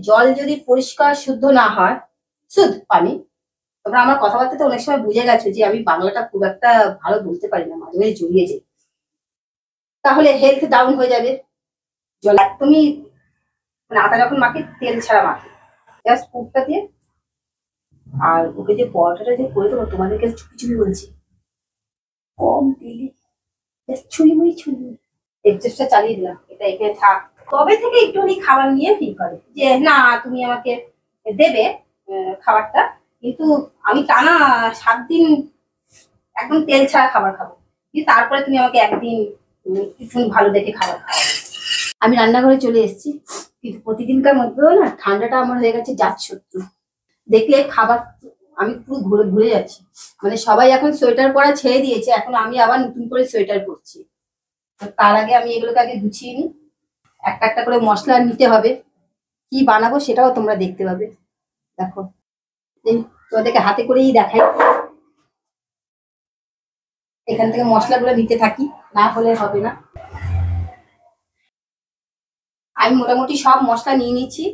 জল যদি পরিষ্কার শুদ্ধ না হয়, শুদ্ধ পানি, তোমরা আমার কথাবার্তাতে অনেক সময় বুঝে গেছো যে আমি বাংলাটা খুব একটা ভালো বলতে পারি না, মাঝে মাঝে জড়িয়ে যাই, তাহলে হেলথ ডাউন হয়ে যাবে। জল একদমই মানে আটা যখন মাখি তেল ছাড়া মাখি, জাস্ট পুরটা দিয়ে। আর ওকে যে পরোটাটা যে করে দেবো তোমাদেরকে চুপি চুপি বলছি, কম তেলে ছুঁই এক্সেসটা চালিয়ে দিলাম, এটা এখানে থাক। কবে থেকে একটুখানি খাবার নিয়ে ফিল করে যে না তুমি আমাকে দেবে খাবারটা, কিন্তু আমি টানা 7 দিন একদম তেল ছাড়া খাবার খাবো, কিন্তু তারপরে তুমি আমাকে একদিন একটু ভালো দেখে খাবার খাও। আমি রান্নাঘরে চলে এসেছি, কিন্তু প্রতিদিনকার মধ্যেও না ঠান্ডাটা আমার হয়ে গেছে জাত শত্রু। দেখলে খাবার আমি পুরো ঘুরে যাচ্ছি, মানে সবাই এখন সোয়েটার পরা ছেড়ে দিয়েছে, এখন আমি আবার নতুন করে সোয়েটার পরছি। তার আগে আমি এগুলোকে আগে গুছিয়ে নিই, একটা একটা করে মশলা নিতে হবে, কি বানাবো সেটাও তোমরা দেখতে পাবে। দেখো তোমাদেরকে হাতে করেই দেখাই, এখান থেকে মশলাগুলো নিতে থাকি, না হলে হবে না। আমি মোটামুটি সব মশলা নিয়ে নিচ্ছি,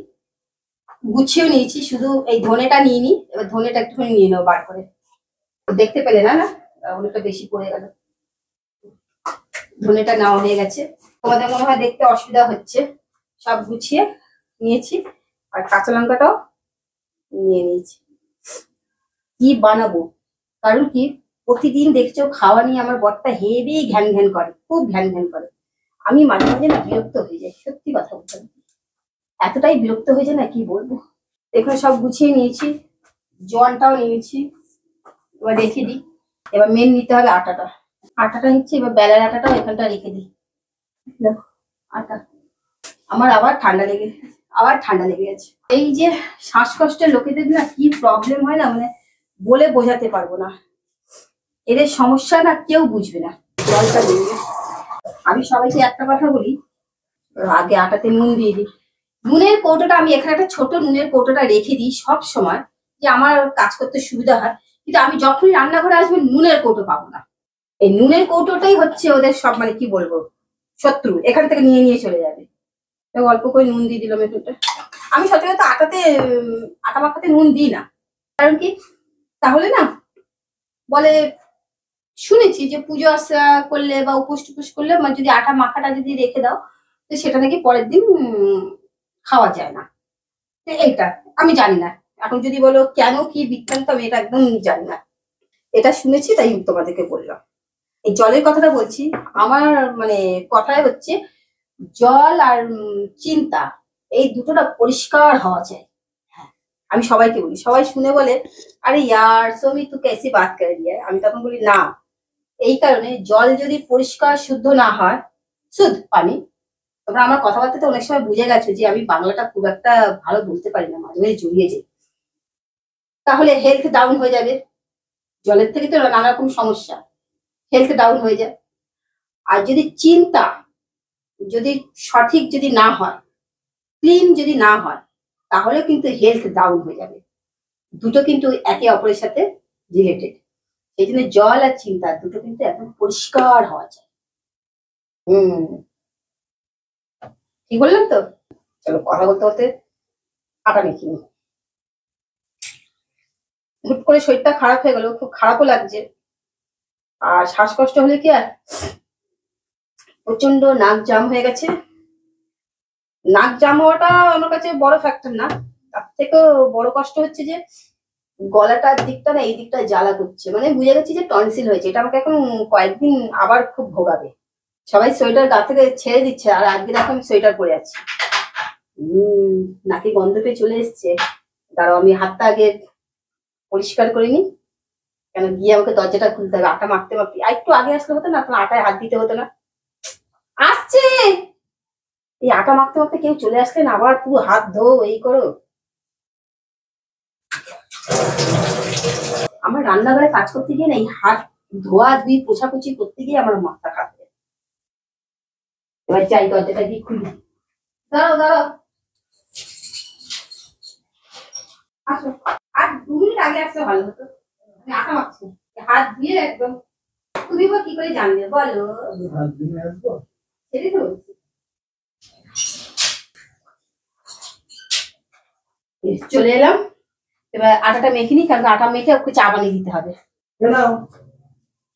গুছিয়েও নিয়েছি, শুধু এই ধনেটা নিয়ে নিই। এবার ধনেটা একটুখানি নিয়ে নেবো বার করে, দেখতে পেলে না, অনেকটা বেশি পড়ে গেল। ধনেটা নেওয়া হয়ে গেছে, তোমাদের মনে হয় দেখতে অসুবিধা হচ্ছে, সব গুছিয়ে নিয়েছি। আর কাঁচা লঙ্কাটাও নিয়ে নিয়েছি। কি বানাবো, কারণ কি প্রতিদিন দেখছো খাওয়া নিয়ে আমার বরটা হেভি ঘ্যান ঘ্যান করে, খুব ঘ্যান ঘ্যান করে। আমি মাঝে মাঝে না বিরক্ত হয়ে যাই, সত্যি কথা বলতে, এতটাই বিরক্ত হয়ে যায় না কি বলবো। এখানে সব গুছিয়ে নিয়েছি, জলটাও নিয়েছি, এবার রেখে দিই। এবার মেন নিতে হবে আটাটা নিচ্ছি, এবার বেলার আটাটাও এখানটা রেখে দিই। দেখো আটা আমার আবার ঠান্ডা লেগে গেছে। এই যে শ্বাসকষ্টের লোকেদের না কি প্রবলেম হয় না, মানে বলে বোঝাতে পারবো না, এদের সমস্যা না কেউ বুঝবে না। জলটা দিয়ে আমি সবাইকে একটা কথা বলি, আগে আটাতে নুন দিয়ে দিই। নুনের কৌটোটা আমি এখানে একটা ছোট নুনের কৌটোটা রেখে দিই সব সময়, যে আমার কাজ করতে সুবিধা হয়। কিন্তু আমি যখনই রান্নাঘরে আসবো নুনের কৌটো পাবো না। এই নুনের কৌটোটাই হচ্ছে ওদের সব, মানে কি বলবো, শত্রু। এখান থেকে নিয়ে নিয়ে চলে যাবে। অল্প করে নুন দিয়ে দিলাম একটুটা। আমি সচরাচর আটা মাখাতে নুন দিই না, কারণ কি তাহলে না বলে, শুনেছি যে পুজো আশা করলে বা উপোস টুপোস করলে মানে যদি আটা মাখাটা যদি রেখে দাও তো সেটা নাকি পরের দিন খাওয়া যায় না। এইটা আমি জানি না, এখন যদি বলো কেন কি বিজ্ঞান, তো আমি এটা একদম জানি না, এটা শুনেছি তাই তোমাদেরকে বললাম। এই জলের কথাটা বলছি, আমার মানে কথায় হচ্ছে জল আর চিন্তা, এই দুটোটা পরিষ্কার হওয়া চাই। হ্যাঁ, আমি সবাইকে বলি, সবাই শুনে বলে আরে ইয়ার সৌমি তুই कैसी बात कर रही है, আমি তখন বলি না, এই কারণে জল যদি পরিষ্কার শুদ্ধ না হয়, শুদ্ধ পানি, তোমরা আমার কথাবার্তাতে অনেক সময় বুঝে গেছো যে আমি বাংলাটা খুব একটা ভালো বলতে পারি না, মাঝে মাঝে জড়িয়ে যাই, তাহলে হেলথ ডাউন হয়ে যাবে। জলের থেকে তো নানা রকম সমস্যা, হেলথ ডাউন হয়ে যায়। আর যদি চিন্তা যদি সঠিক যদি না হয়, ক্লিন যদি না হয়, তাহলে কিন্তু হেলথ ডাউন হয়ে যাবে। দুটো কিন্তু একে অপরের সাথে রিলেটেড। এই জন্য জল আর চিন্তা দুটো কিন্তু একদম পরিষ্কার হওয়া চাই। ঠিক বললাম তো? চলো কথা বলতে বলতে আটা মেখে নি। হুট করে শরীরটা খারাপ হয়ে গেল, খুব খারাপও লাগছে। আর শ্বাসকষ্ট হলে কি আর, প্রচন্ড নাক জাম হয়ে গেছে। নাক জাম হওয়াটা আমার কাছে বড় ফ্যাক্টর না, তার থেকেও বড় কষ্ট হচ্ছে যে গলাটার দিকটা না, এই দিকটা জ্বালা করছে, মানে বুঝে গেছি যে টনসিল হয়েছে। এটা আমাকে এখন কয়েকদিন আবার খুব ভোগাবে। সবাই সোয়েটার গা থেকে ছেড়ে দিচ্ছে, আর আজকে দেখো আমি সোয়েটার পরে আছি। নাকি গন্ধ পেয়ে চলে এসছে। দাঁড়াও আমি হাতটা আগে পরিষ্কার করে নি, কেন গিয়ে আমাকে দরজাটা খুলতে হবে। আটা মাখতে একটু আগে আসলে হতো না, তোমার আটায় হাত দিতে হতো না। আসছে, এই আটা মাখতে মাখতে কেউ চলে আসলে না আবার পুরো হাত ধো এই করো। আমার রান্নাঘরে কাজ করতে গিয়ে না এই হাত ধোয়া ধুই পোছাপুছি করতে গিয়ে আমার মাথা খারাপ। এবার যাই দরজাটা দিয়ে খুলি। দাঁড়াও আসো, আর 2 মিনিট আগে আসলে ভালো হতো। আমি আটা মাখছি, হাত ধুয়ে একদম। তুমি বা কি করে জানবে বলো? হাত ধুয়ে আসবো সেটাই তো বলছি। চলে এলাম, এবার আটাটা মেখে নিই, কারণ আটা মেখে ওকে চা বানিয়ে দিতে হবে।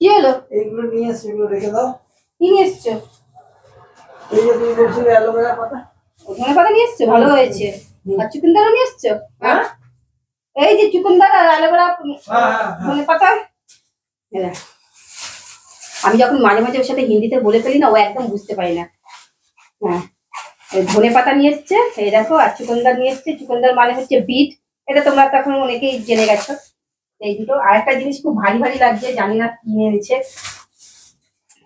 কি হলো? এইগুলো নিয়ে এসছো, এগুলো রেখে দাও। কি নিয়ে এসছো? এই যে তুমি বলছিলে অ্যালোভেরা পাতা, ধনে পাতা নিয়ে এসছো, ভালো হয়েছে। আর চুকুন্দারও নিয়ে এসছো? হ্যাঁ এই যে চুকুন্দার আর অ্যালোভেরা ধনে পাতা। আমি যখন মাঝে মাঝে ওর সাথে হিন্দিতে বলে ফেলি না, ও একদম বুঝতে পারি না। হ্যাঁ, ধনে পাতা নিয়ে এসছে, এই দেখো। আর চুকুন্দার নিয়ে এসছে, চুকুন্দার মানে হচ্ছে বিট। এটা তোমরা তো এখন অনেকেই জেনে গেছো। এই দুটো। আর একটা জিনিস খুব ভারী ভারী লাগছে, জানি না কি এনেছে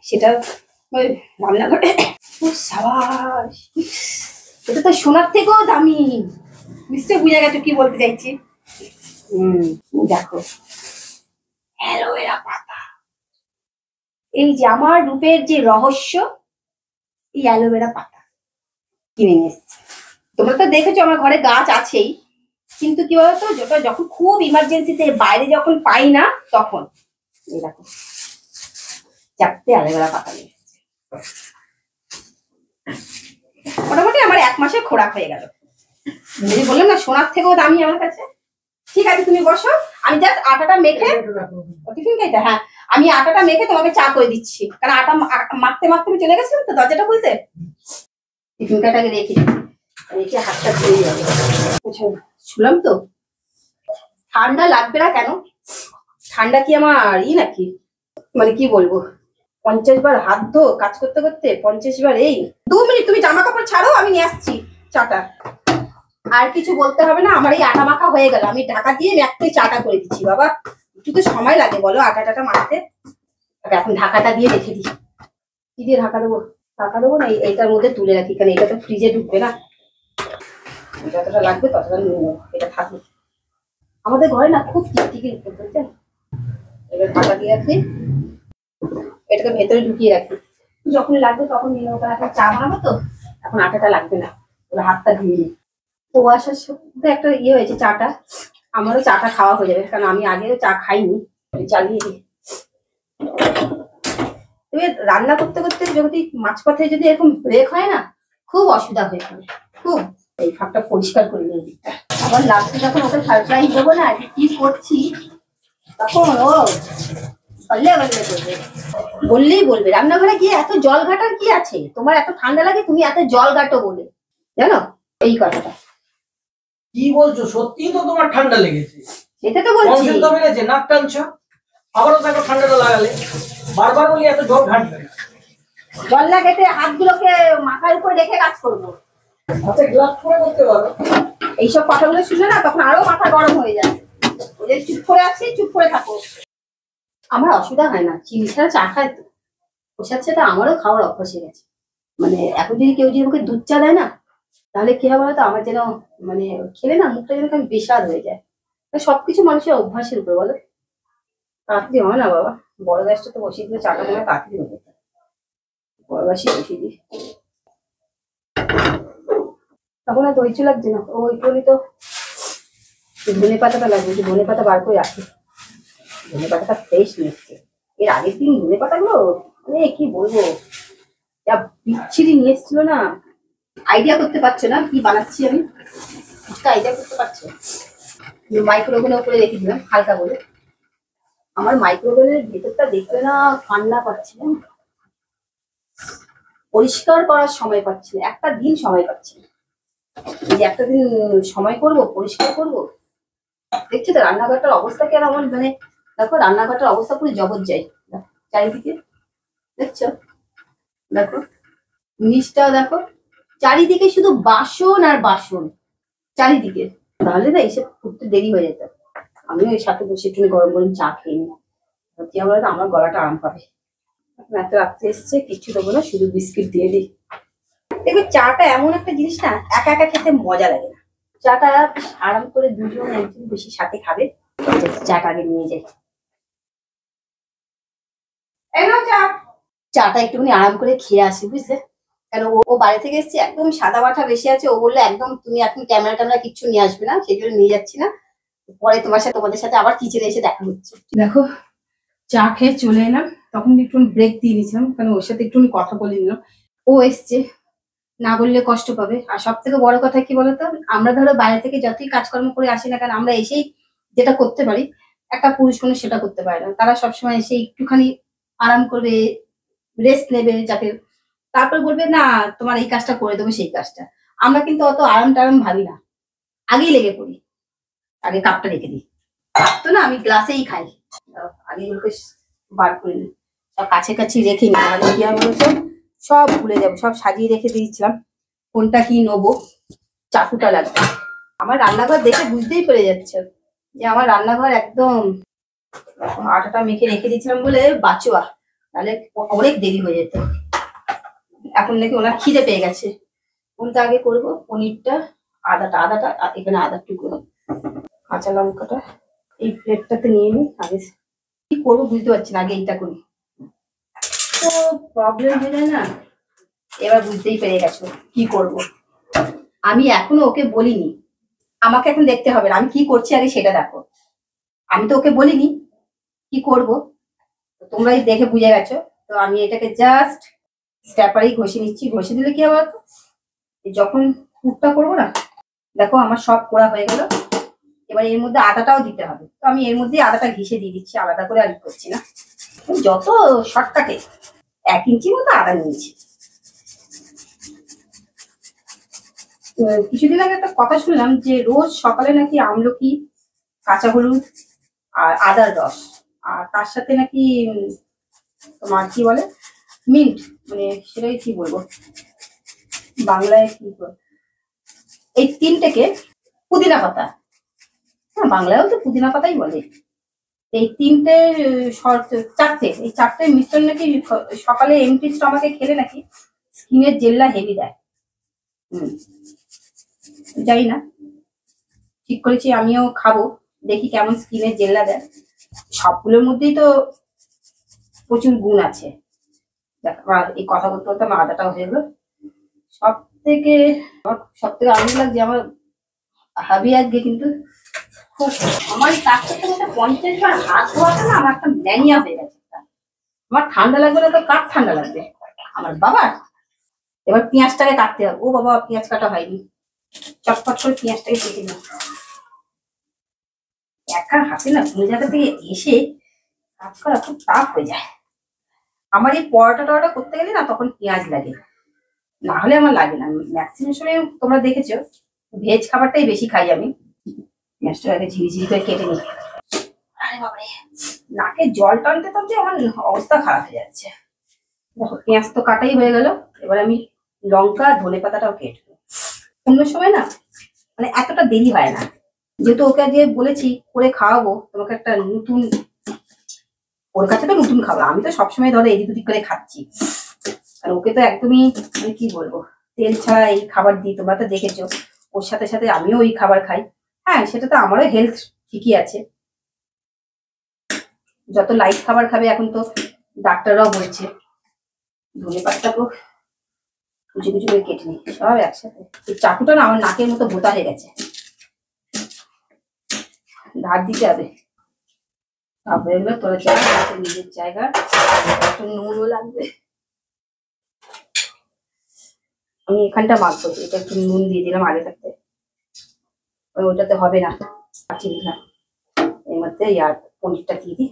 সেটা। ওই রান্নাঘরে সাবাস, এটা তো সোনার থেকেও দামি। নিশ্চয় বুঝে গেছো কি বলতে চাইছি। দেখো, অ্যালোভেরা পাতা। এই যে আমার রূপের যে রহস্য, এই অ্যালোভেরা পাতা কিনে নিয়ে এসেছি। তোমরা তো দেখেছো আমার ঘরে গাছ আছেই, কিন্তু কি বলতো, যেটা যখন খুব ইমার্জেন্সিতে বাইরে যখন পাই না, তখন এই দেখো 4টে অ্যালোভেরা পাতা নিয়ে এসেছি। মোটামুটি আমার 1 মাসের খোরাক হয়ে গেল। যদি বললাম না সোনার থেকেও দামি আমার কাছে। ঠিক আছে, তুমি বসো, আমি জাস্ট আটাটা মেখে টিফিন খাইতে। হ্যাঁ, আমি আটাটা মেখে তোমাকে চা করে দিচ্ছি, কারণ আটা মাখতে মাখতে আমি চলে গেছিলাম তো দরজাটা খুলতে। টিফিন কাটাকে রেখে রেখে হাতটা ধুয়ে যাবে। শুনলাম তো, ঠান্ডা লাগবে না কেন? ঠান্ডা কি আমার নাকি, মানে কি বলবো, 50 বার হাত ধো কাজ করতে করতে, 50 বার। এই 2 মিনিট তুমি জামা কাপড় ছাড়ো, আমি নিয়ে আসছি চাটা। আর কিছু বলতে হবে না, আমার এই আটা মাখা হয়ে গেল, আমি ঢাকা দিয়ে একটাই চাটা করে দিচ্ছি। বাবা, একটু তো সময় লাগে বলো আটা টাটা মাখতে। এখন ঢাকাটা দিয়ে রেখে দিই। কি দিয়ে ঢাকা দেবো? ঢাকা দেবো না, এইটার মধ্যে তুলে রাখি, কারণ এটা তো ফ্রিজে ঢুকবে না। যতটা লাগবে ততটা নিয়ে নেবো, এটা থাকবে। আমাদের ঘরে না খুব টিকটিকি বুঝছেন। এবার ঢাকা দিয়ে রাখি, এটাকে ভেতরে ঢুকিয়ে রাখি, যখন লাগবে তখন নিয়ে নেবো। এখন চা বানাবো তো, এখন আটাটা লাগবে না, ওরা হাতটা ধুয়ে নিই। ও আসার সাথে একটা হয়েছে, চাটা আমারও চাটা খাওয়া হয়ে যাবে, কারণ আমি আগেও চা খাইনি। চালিয়ে দিই। তুমি রান্না করতে করতে যদি মাঝপথে যদি এরকম ব্রেক হয় না, খুব অসুবিধা হয়ে যাবে খুব। এই ফাঁকটা পরিষ্কার করে নিয়ে দিকটা, আবার লাস্টে যখন ওকে সারপ্রাইজ দেবো না কি করছি, তখন ও বললে করবে, বললেই বলবে রান্নাঘরে গিয়ে এত জল ঘাটার কি আছে, তোমার এত ঠান্ডা লাগে তুমি এত জল ঘাটো বলে, জানো এই কথাটা। কি বলছো? সত্যিই তো তোমার ঠান্ডা লেগেছে? এটা তো বলছি, তো বেড়েছে, নাক টানছো, আবারও দেখো ঠান্ডাটা লাগালে। বারবার বলি এত জল ঘাটবে না। জল লাগাতে হাতগুলোকে মাথার উপর রেখে কাজ করবো। হাতে গ্লাস পরে করতে পারো। এইসব কথাগুলো শুনে না তখন আরো মাথা গরম হয়ে যায়। ওদের চুপ করে আছি, চুপ করে থাকো। আমার অসুবিধা হয় না, চিনি ছাড়া চা খায় তো, ওর সাথে সাথে আমারও খাওয়ার অভ্যাস হয়ে গেছে। মানে এখন যদি কেউ যদি আমাকে দুধ চা দেয় না, তাহলে কি হবে বলতো, আমার যেন মানে খেলে না মুখটা যেন কেমন বেসাদ হয়ে যায়। সবকিছু মানুষের অভ্যাসের উপর বলো। তাড়াতাড়ি হয় না বাবা, বড় গ্যাসটা তো বসিয়ে দিলে চাটা মনে হয় তাড়াতাড়ি হয়ে যেত। বড় গ্যাসই বসিয়ে দিই, তখন আর দই লাগছে না। ও একটুখানি তো ধনে পাতাটা লাগবে, ধনে পাতা বার করে রাখি। ধনে পাতাটা ফ্রেশ নিচ্ছে, এর আগের দিন ধনে পাতাগুলো মানে কি বলবো, যা বিচ্ছিরি নিয়ে এসেছিল না। আইডিয়া করতে পারছো না কি বানাচ্ছি আমি, আইডিয়া করতে পারছো? মাইক্রোওভেনের উপরে রেখে দিলাম হালকা করে। আমার মাইক্রোওভেনের ভেতরটা দেখবে না ঠান্ডা পাচ্ছে না, পরিষ্কার করার সময় পাচ্ছি না, একটা দিন সময় পাচ্ছি না। এই যে একটা দিন সময় করব পরিষ্কার করব, দেখছো তো রান্নাঘরটার অবস্থা কেন আমার, মানে দেখো রান্নাঘরটার অবস্থা পুরো জবরদস্ত চারিদিকে, দেখছো? দেখো নিচটাও দেখো, চারিদিকে শুধু বাসন আর বাসন চারিদিকে। তাহলে না এসে উঠতে দেরি হয়ে যেত, আমিও এর সাথে বসে একটু গরম গরম চা খেয়ে নিই, কি আমরা আমার গলাটা আরাম পাবে। এত রাত্রে এসছে কিচ্ছু দেবো না, শুধু বিস্কিট দিয়ে দিই। দেখবে চাটা এমন একটা জিনিস না, একা একা খেতে মজা লাগে না। চাটা আরাম করে দুজন একজন বেশি সাথে খাবে, চাটা আগে নিয়ে যাই। চাটা একটুখানি আরাম করে খেয়ে আসি বুঝলে, কেন ও বাড়ি থেকে এসছে একদম সাদা মাঠা বেশি আছে। ও বললো একদম তুমি এখন ক্যামেরা ট্যামেরা কিচ্ছু নিয়ে আসবে না, সেই জন্য নিয়ে যাচ্ছি না, পরে তোমাদের সাথে আবার কিচেনে এসে দেখা হচ্ছে। দেখো চা খেয়ে চলে এলাম, তখন একটু ব্রেক দিয়ে নিয়েছিলাম, কারণ ওর সাথে একটু কথা বলে নিলাম। ও এসছে, না বললে কষ্ট পাবে। আর সব থেকে বড় কথা কি বলতো, আমরা ধরো বাইরে থেকে যতই কাজকর্ম করে আসি না কেন, আমরা এসেই যেটা করতে পারি, একটা পুরুষ মানুষ সেটা করতে পারে না। তারা সবসময় এসে একটুখানি আরাম করবে, রেস্ট নেবে যাতে, তারপর বলবে না তোমার এই কাজটা করে দেবো সেই কাজটা। আমরা কিন্তু অত আরাম টারাম ভাবি না, আগেই লেগে পড়ি। আগে কাপটা রেখে দিই, কাপ তো না আমি গ্লাসেই খাই। আগে এগুলোকে বার করে নিই, সব কাছে কাছে রেখে নিই, নাহলে কি হয় বলতো সব ভুলে যাবো। সব সাজিয়ে রেখে দিয়েছিলাম, কোনটা কি নেবো। চাকুটা লাগবে। আমার রান্নাঘর দেখে বুঝতেই পেরে যাচ্ছে যে আমার রান্নাঘর একদম, আটাটা মেখে রেখে দিয়েছিলাম বলে বাঁচোয়া, তাহলে অনেক দেরি হয়ে যেত। এখন নাকি ওনার খিদে পেয়ে গেছে। কোনটা আগে করবো, পনিরটা, আদাটা এখানে আদা টুকরো, কাঁচা লঙ্কাটা এই প্লেটটাতে নিয়ে নিই। আগে কি করবো বুঝতে পারছি না, আগে এইটা করি। তো প্রবলেম হয়ে যায় না, এবার বুঝতেই পেরে গেছো কি করব। আমি এখনো ওকে বলিনি, আমাকে এখন দেখতে হবে না আমি কি করছি, আগে সেটা দেখো। আমি তো ওকে বলিনি কি করব, তোমরাই দেখে বুঝে গেছো। তো আমি এটাকে জাস্ট স্ট্যাপারেই ঘষে নিচ্ছি। ঘষে দিলে কি হবে বলতো, যখন পুরটা করবো না, দেখো আমার সব করা হয়ে গেল। এবার এর মধ্যে আদাটাও দিতে হবে, তো আমি এর মধ্যে আদাটা ঘিষে দিয়ে দিচ্ছি, আলাদা করে আর করছি না। যত শর্টকাটে 1 ইঞ্চি মতো আদা নিয়েছি। কিছুদিন আগে একটা কথা শুনলাম যে রোজ সকালে নাকি আমলকি, কাঁচা হলুদ আর আদার রস, আর তার সাথে নাকি তোমার কি বলে মিন্ট, মানে সেটাই কি বলবো বাংলায় কি বলবো, এই তিনটেকে, পুদিনা পাতা, হ্যাঁ বাংলায়ও তো পুদিনা পাতাই বলে, এই তিনটে চারটে, এই চারটে মিশ্রণ নাকি সকালে এমটি স্টমাকে খেলে নাকি স্কিনের জেল্লা হেভি দেয়। জানি না, ঠিক করেছি আমিও খাবো, দেখি কেমন স্কিনের জেল্লা দেয়। সবগুলোর মধ্যেই তো প্রচুর গুণ আছে। এই কথা বলতে বলতে আমার আদাটাও হয়ে গেলো। সব থেকে আনন্দ লাগছে আমার হাবি আজকে কিন্তু খুব, আমার এই কাজ করতে করতে 50 বার হাত ধোয়াটা না আমার একটা ম্যানিয়া হয়ে গেছে। আমার ঠান্ডা লাগবে না তো কার ঠান্ডা লাগবে, আমার বাবার। এবার পেঁয়াজটাকে কাটতে হবে। ও বাবা, পেঁয়াজ কাটা হয়নি, চটপট করে পেঁয়াজটাকে কেটে নিই। একা হাতে না কোনো জায়গা থেকে এসে কাজ করা খুব টাফ হয়ে যায়। আমার এই পরোটা টরোটা করতে গেলে না তখন পেঁয়াজ লাগে, না হলে আমার লাগে না। ম্যাক্সিমাম সময় তোমরা দেখেছো ভেজ খাবারটাই বেশি খাই আমি। পেঁয়াজটা আগে ঝিরিঝিরি করে কেটে নিই। আরে বাবারে, নাকে জল টানতে টানতে আমার অবস্থা খারাপ হয়ে যাচ্ছে। দেখো পেঁয়াজ তো কাটাই হয়ে গেল। এবার আমি লঙ্কা ধনে পাতাটাও কেটে, অন্য সময় না মানে এতটা দেরি হয় না, যেহেতু ওকে যে বলেছি করে খাওয়াবো তোমাকে একটা নতুন, ওর কাছে তো নতুন খাবার, আমি তো সবসময় ধরো এদিক ওদিক করে খাচ্ছি। আর ওকে তো একদমই মানে কি বলবো তেল ছাড়া এই খাবার দিই, তোমরা তো দেখেছো। ওর সাথে সাথে আমিও ওই খাবার খাই। হ্যাঁ সেটা তো আমারও হেলথ ঠিকই আছে, যত লাইট খাবার খাবে এখন তো ডাক্তাররাও বলছে। ধনে পাতাটাকেও কুচি কুচি করে কেটে নিই সব একসাথে। এই চাকুটা না আমার নাকের মতো বোতা হয়ে গেছে, ধার দিতে হবে। তারপরে এগুলো তোরা নিজের জায়গা, একটু নুনও লাগবে। আমি এখানটা মাখবো, এটা একটু নুন দিয়ে দিলাম আগে থাকতে, ওটাতে হবে না। পাঠিয়ে দিলাম এর মধ্যে, আর পনিরটা দিয়ে দিই।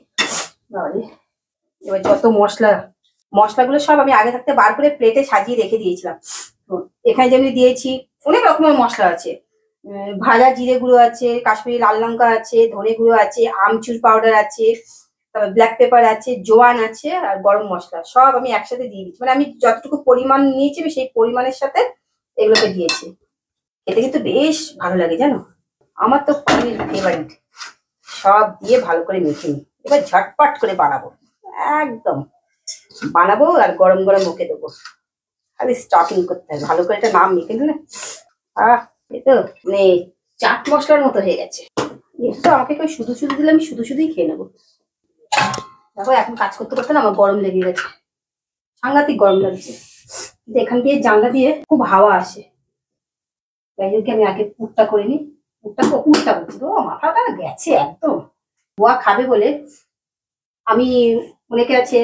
এবার যত মশলাগুলো সব আমি আগে থাকতে বার করে প্লেটে সাজিয়ে রেখে দিয়েছিলাম। এখানে যেমনি দিয়েছি অনেক রকমের মশলা আছে, ভাজা জিরে গুঁড়ো আছে, কাশ্মীরি লাল লঙ্কা আছে, ধনে গুঁড়ো আছে, আমচুর পাউডার আছে, তারপর ব্ল্যাক পেপার আছে, জোয়ান আছে, আর গরম মশলা সব আমি একসাথে দিয়ে দিচ্ছি। মানে আমি যতটুকু পরিমাণ নিয়েছি আমি সেই পরিমাণের সাথে এগুলোকে দিয়েছি। এতে কিন্তু বেশ ভালো লাগে জানো, আমার তো পনির ফেভারিট। সব দিয়ে ভালো করে মেখে নিই, এবার ঝটপট করে বানাবো, একদম বানাবো আর গরম গরম মুখে দেবো। খালি স্টাফিং করতে হবে ভালো করে, একটা নাম মেখে দিলে এই তো মানে চাট মশলার মতো হয়ে গেছে। তো আমাকে কেউ শুধু শুধু দিলে আমি শুধু শুধুই খেয়ে নেবো। দেখো এখন কাজ করতে করতে না আমার গরম লেগে গেছে, সাংঘাতিক গরম লাগছে। এখান দিয়ে জানলা দিয়ে খুব হাওয়া আসে, তাই জন্য আমি আগে পুরটা করে নিই। পুরটা বলছি তো, মাথাটা গেছে একদম। বুয়া খাবে বলে আমি, অনেকে আছে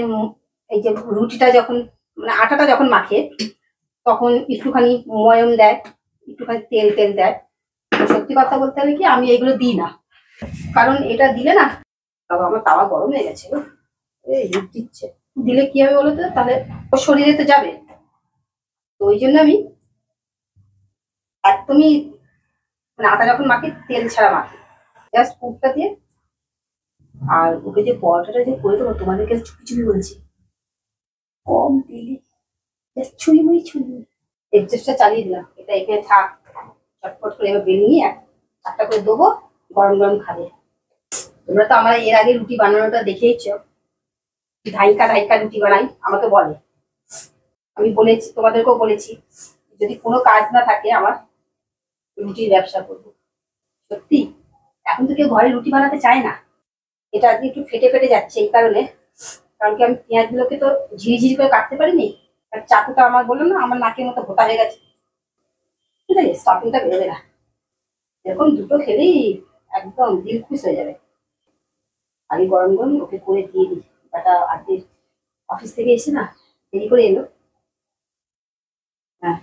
এই যে রুটিটা যখন মানে আটাটা যখন মাখে তখন একটুখানি ময়ম দেয়, একটুখানি তেল তেল দেয়। তো সত্যি কথা বলতে হলে কি আমি এগুলো দিই না, কারণ এটা দিলে না, বাবা আমার তাওয়া গরম হয়ে গেছে গো, এই হিট দিচ্ছে, দিলে কি হবে বলো তো, তাহলে ওর শরীরে তো যাবে। তো ওই জন্য আমি একদমই মানে আটা যখন মাখি তেল ছাড়া মাখি, জাস্ট পুরটা দিয়ে। আর ওকে যে পরোটাটা যে করে দেবো তোমাদেরকে চুপি চুপি বলছি, কম তেলে জাস্ট ছুঁই ছুঁই এক্সেসটা চালিয়ে দিলাম, এটা এখানে থাক, চটপট করে এবার বেরিয়ে নিয়ে একটা করে দেবো, গরম গরম খাবে। তোমরা তো আমরা এর আগে রুটি বানানোটা দেখেইছ, ধাইকা ধাইকা রুটি বানাই, আমাকে বলে, আমি বলেছি তোমাদেরকেও বলেছি যদি কোনো কাজ না থাকে আমার রুটির ব্যবসা করবো। সত্যি এখন তো কেউ ঘরে রুটি বানাতে চায় না, এটা আজকে একটু ফেটে ফেটে যাচ্ছে এই কারণে, কারণ কি আমি পেঁয়াজগুলোকে তো ঝিরিঝিরি করে কাটতে পারিনি, আর চাকুটা আমার বললাম না আমার নাকের মতো ভোতা হয়ে গেছে, ঠিক আছে স্টাফিংটা বেরোবে না, এরকম দুটো খেলেই একদম দিল খুশ হয়ে যাবে। আগে গরম গরম ওকে করে দিয়ে দিই, বেটা আজকে অফিস থেকে এসে না দেরি করে এলো, হ্যাঁ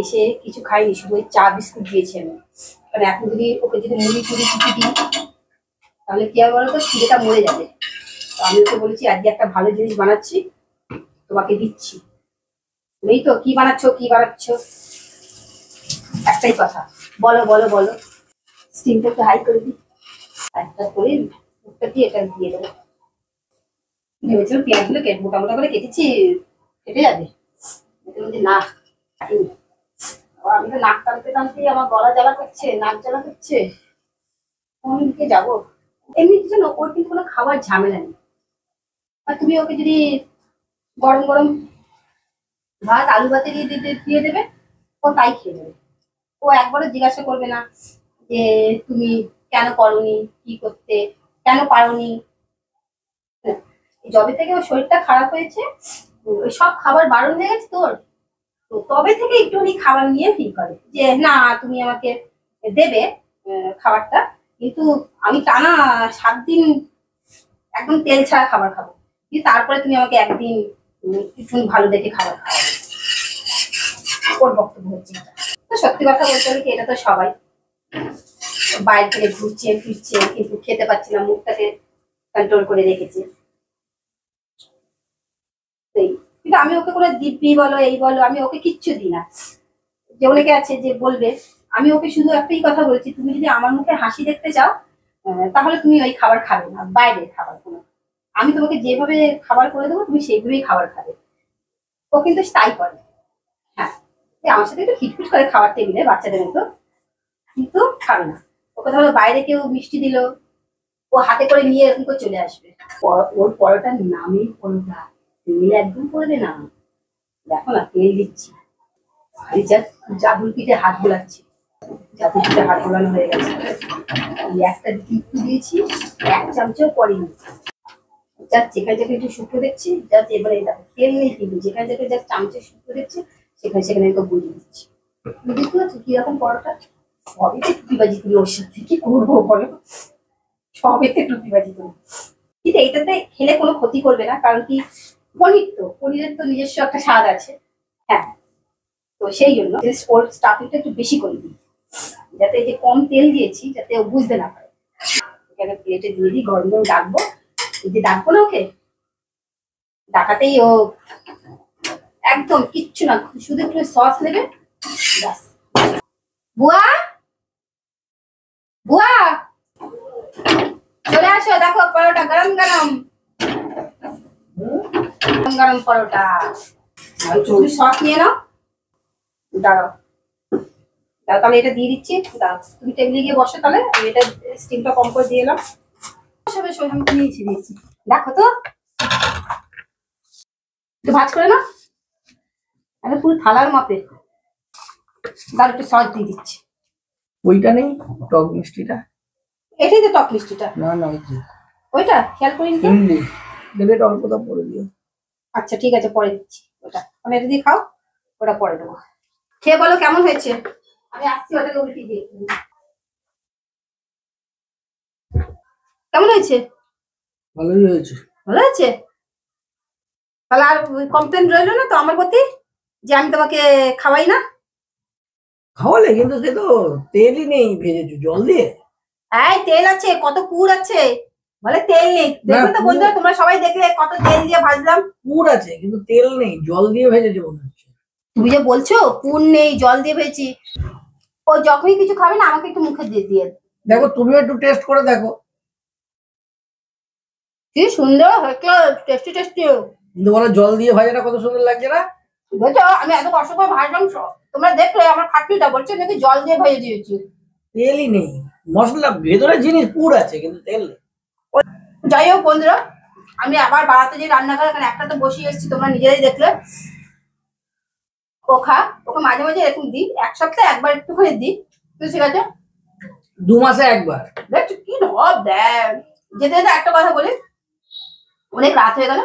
এসে কিছু খাইনি, শুধু ওই চা বিস্কুট দিয়েছি আমি, কারণ এখন যদি ওকে যদি মুড়ি টুড়ি কিছু দিই তাহলে কি হবে বলো তো, খিদেটা মরে যাবে। তো আমি ওকে বলেছি আজকে একটা ভালো জিনিস বানাচ্ছি, তোমাকে দিচ্ছি, তুমি তো কি বানাচ্ছ কি বানাচ্ছ, একটাই কথা, বলো বলো বলো। স্টিমটা একটু হাই করে দিই, একটা করে মুখটা দিয়ে এটা দিয়ে দেবো। ভেবেছিলাম পেঁয়াজগুলো মোটা মোটা করে কেটেছি কেটে যাবে, না কাটিনি। আমি তো নাক টানতে টানতে আমার গলা জ্বালা করছে, নাক জ্বালা করছে, কোন দিকে যাবো। এমনি কিছু না, ওর কিন্তু কোনো খাবার ঝামেলা নেই, আর তুমি ওকে যদি গরম গরম ভাত আলু ভাতে দিয়ে দেবে, ও তাই খেয়ে নেবে, ও একবারও জিজ্ঞাসা করবে না যে তুমি কেন করোনি, কি করতে, কেন পারোনি। যবে থেকে ওর শরীরটা খারাপ হয়েছে, ওই সব খাবার বারণ হয়ে গেছে তোর, তো তবে থেকে একটুখানি খাবার নিয়ে ফিল করে যে না তুমি আমাকে দেবে খাবারটা, কিন্তু আমি টানা 7 দিন একদম তেল ছাড়া খাবার খাবো, কিন্তু তারপরে তুমি আমাকে একদিন একটু ভালো দেখে খাবার খাওয়াবে, ওর বক্তব্য হচ্ছে এটা। তো সত্যি কথা বলতে হলে কি এটা তো সবাই বাইরে থেকে ঘুরছে ফিরছে কিন্তু খেতে পারছি না, মুখটাকে কন্ট্রোল করে রেখেছে, সেই কিন্তু আমি ওকে কোনো দিব্যি বলো এই বলো আমি ওকে কিচ্ছু দিই না। যে অনেকে আছে যে বলবে, আমি ওকে শুধু একটাই কথা বলেছি, তুমি যদি আমার মুখে হাসি দেখতে চাও তাহলে তুমি ওই খাবার খাবে না, বাইরের খাবার কোনো, আমি তোমাকে যেভাবে খাবার করে দেবো তুমি সেইভাবেই খাবার খাবে। ও কিন্তু তাই করে, হ্যাঁ আমার সাথে একটু খিটখিট করে খাবার টেবিলে বাচ্চাদের মতো, কিন্তু খাবে না। ওকে ধরো বাইরে কেউ মিষ্টি দিল, ও হাতে করে নিয়ে এরকম করে চলে আসবে। ওর পরোটার নামই পরোটা, তেল একদম পড়বে না, দেখো না তেল দিচ্ছি, আমি জাস্ট জাদুর পিঠে হাত বোলাচ্ছি, জাদুর পিঠে হাত বোলানো হয়ে গেছে, একটা একটু দিয়েছি, 1 চামচও পড়েনি, জাস্ট যেখানে যেখানে একটু শুকনো দেখছি জাস্ট এবারে দেখো তেল নেই, কিন্তু যেখানে যেখানে জাস্ট চামচে শুকনো দেখছি সেখানে সেখানে একটু বুঝিয়ে দিচ্ছি। বুঝতে পারছো কিরকম পরোটা, সবই তো টুকিবাজি করি ওর সাথে, কি করবো বলো, সবেতে টুকিবাজি করি, কিন্তু এইটাতে খেলে কোনো ক্ষতি করবে না, কারণ কি পনির তো, পনিরের তো নিজস্ব একটা স্বাদ আছে, হ্যাঁ তো সেই জন্য ওর স্টাফিংটা একটু বেশি করে দিই, যাতে এই যে কম তেল দিয়েছি যাতে ও বুঝতে না পারে। এখানে প্লেটে দিয়ে দিই, গরম গরম ডাকবো, এই যে ডাকবো না ওকে, ডাকাতেই ও একদম কিচ্ছু না, শুধু একটু সস নেবে ব্যাস। বুয়া বুয়া চলে আসো, দেখো পরোটা গরম গরম, গরম গরম পরোটা, তুমি সস নিয়ে নাও, দাঁড়াও দাঁড়াও তাহলে এটা দিয়ে দিচ্ছি, দাঁড়াও তুমি টেবিলে গিয়ে বসো, তাহলে আমি এটা স্টিমটা কম করে দিয়ে এলাম, সবে সব আমি নিয়েছি দিয়েছি, দেখো তো একটু ভাজ করে না, একদম পুরো থালার মাপে, তার একটু সস দিয়ে দিচ্ছি। ওইটা নেই টক মিষ্টিটা, এটাই তো টক মিষ্টিটা, না না ওই যে ওইটা খেয়াল করিনি তো, ইমলি দিলে অল্পটা পরে দিও। আচ্ছা ঠিক আছে পরে দিচ্ছি ওটা, আমি এটা দিয়ে খাও, ওটা পরে দেবো। খেয়ে বলো কেমন হয়েছে, আমি আসছি ওটাকে উল্টে দিয়ে, কেমন হয়েছে, ভালোই হয়েছে। ভালো আছে, তাহলে আর কমপ্লেন রইলো না তো আমার প্রতি যে আমি তোমাকে খাওয়াই না? খাওয়ালে কিন্তু সে তো তেলই নেই, ভেজেছো জল দিয়ে। এই তেল আছে, কত পুর আছে, বলে তেল নেই। দেখবে তো পুর- বন্ধুরা, তোমরা সবাই দেখলে কত তেল দিয়ে ভাজলাম। পুর আছে কিন্তু তেল নেই, জল দিয়ে ভেজেছো মনে হচ্ছে। তুমি যে বলছো পুর নেই, জল দিয়ে ভেজেছি, ও যখনই কিছু খাবে না আমাকে একটু মুখে দিয়ে দিয়ে। দেখো তুমিও একটু টেস্ট করে দেখো। কি সুন্দর হয়েছে, টেস্টি টেস্টি। কিন্তু বলো জল দিয়ে ভাজাটা কত সুন্দর লাগছে না? বুঝছো, আমি এত কষ্ট করে ভাজলাম, তোমরা দেখলে আমার খাটনিটা, বলছে নাকি জল দিয়ে ভেজে দিয়েছি। তেলই নেই, মশলা ভেতরে জিনিস পুর আছে কিন্তু তেল নেই। যাই হোক বন্ধুরা, আমি আবার বাড়াতে যে রান্নাঘর, এখানে একটা তো বসিয়ে এসেছি, তোমরা নিজেরাই দেখলে। ওকে মাঝে মাঝে এরকম দিই, এক সপ্তাহে একবার একটুখানি দিই, ঠিক আছে? 2 মাসে একবার। দেখছো কি ঢপ দেয়। যেতে যেতে একটা কথা বলি, অনেক রাত হয়ে গেল,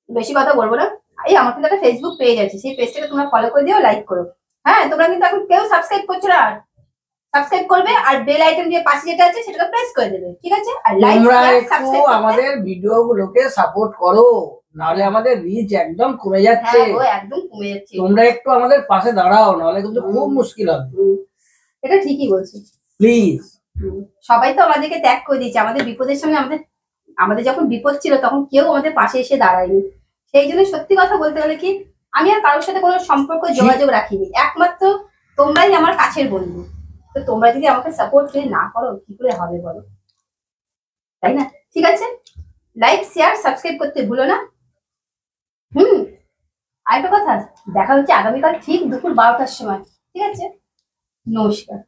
বেশি কথা বলবো না। এই আমার কিন্তু একটা ফেসবুক পেজ আছে, সেই পেজটাকে তোমরা ফলো করে দিও, লাইক করো। হ্যাঁ, তোমরা কিন্তু এখন কেউ সাবস্ক্রাইব করছো না। সাবস্ক্রাইব করবে আর বেল আইকন দিয়ে পাশে যেটা আছে সেটাকে প্রেস করে দেবে, ঠিক আছে? আর লাইক তোমরা শেয়ার একটু সাবস্ক্রাইব আমাদের ভিডিও গুলোকে সাপোর্ট করো, নাহলে আমাদের রিচ একদম কমে যাচ্ছে। হ্যাঁ, ও একদম কমে যাচ্ছে। তোমরা একটু আমাদের পাশে দাঁড়াও, নাহলে কিন্তু খুব মুশকিল হবে। এটা ঠিকই বলছি। প্লিজ। সবাই তো আমাদেরকে ত্যাগ করে দিয়েছে, আমাদের বিপদের সময় আমাদের আমাদের যখন বিপদ ছিল তখন কেউ আমাদের পাশে এসে দাঁড়ায়নি। সেই জন্য সত্যি কথা বলতে গেলে কি, আমি আর কারোর সাথে কোনো সম্পর্ক যোগাযোগ রাখিনি, একমাত্র তোমরাই আমার কাছের বন্ধু। তো তোমরা যদি আমাকে সাপোর্ট না করো কি করে হবে বলো, তাই না? ঠিক আছে, লাইক শেয়ার সাবস্ক্রাইব করতে ভুলো না। আরেকটা কথা, দেখা হচ্ছে আগামীকাল ঠিক দুপুর 12টার সময়, ঠিক আছে? নমস্কার।